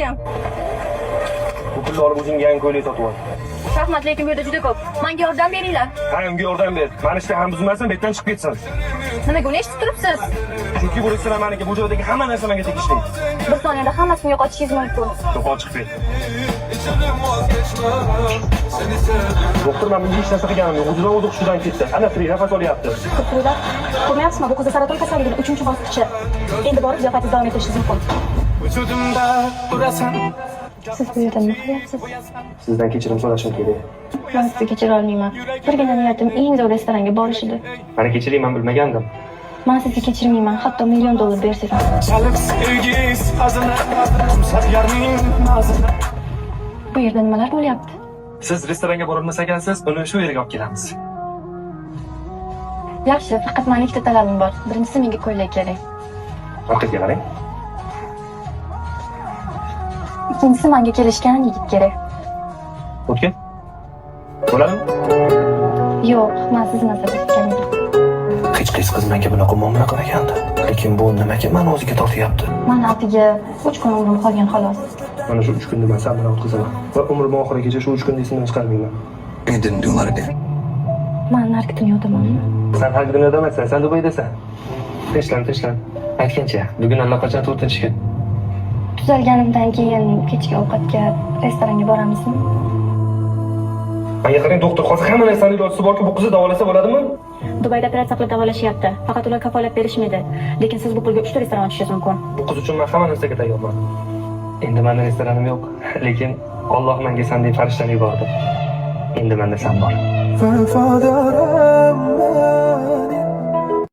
ko'ylagim. Bu pulni olib o'zingga yangi ko'ylak sotib ol. Rahmat, lekin bu yerda juda ko'p. Menga yordam beringlar. Ha, unga yordam ber. Mani ishtaham buzmasin, bu yerdan chiqib ketsin. Nimaga uni eshitib turibsiz? Chunki bu restoran meniki, bu joydagi hamma narsa menga tegishli. Bir soniyada hammasini yo'qotishingiz mumkin. Yo'qol chiqib ket. Doktor, men bunga hech narsa qilganim yo'q. O'zidan o'zi hushidan ketdi. Ana tirik nafas olyapti. Ko'pchiliklar ko'rmayapsizmi? Bu qizda saraton kasalligining 3-bosqichi. Endi borib ziyofatingizni davom ettirishingiz mumkin. Vücudumda durasan. Siz bu yerda nima qilyapsiz? Sizdan kechirim so'rashim kerak. Men sizni kechira olmayman. Birgina niyatim eng zo'r restoranga borish edi. Mani kechiring, men bilmagandim. Men sizni kechirmayman, hatto $1,000,000 bersangiz ham. Çalıp sevgisiz hazına. Kumsat yarmin nazına. Bu yerda nimalar bo'lyapti? Siz restoranga borolmas ekansiz, uni shu yerga olib kelamiz. Yaxshi, faqat mening ikkita talabim bor. Birinchisi menga ko'ylak kerak. Vaqtga qarang. Ikkinchisi menga kelishgan yigit kerak. O'tgan? Bo'ladimi? Yo'q, men sizni nazarda tutganim. Hech qaysi qiz menga bunaqa muomala qilmagandi. Lekin bu nimaga meni o'ziga tortyapti? Men atiga 3 kun umrim qolgan xolos. Mana shu 3 kunni men sabr bilan o'tkazaman. Va umrim oxirigacha shu 3 kunni esimdan chiqarmayman. Endi nimalar edi? Men nargi dunyodamanmi? Sen har dunyoda emassan, sen Dubaydasan. Tinchlan. Aytgancha, bugun allaqachon 4-kun. Tuzalganimdan keyin kechki ovqatga restoranga boramizmi? Menga qarang, doktor, hozir hamma narsaning ilojisi borki, bu qizni davolasa bo'ladimi? Dubayda operatsiya qilib davolashyapti. Faqat ular kafolat berishmaydi. Lekin siz bu pulga 3 ta restoran ochishingiz mumkin. Bu qiz uchun men hamma narsaga tayyorman. Endi menda restoranim yo'q, lekin Alloh menga sendek farishtani yubordi. Endi menda sen bor. Vafodor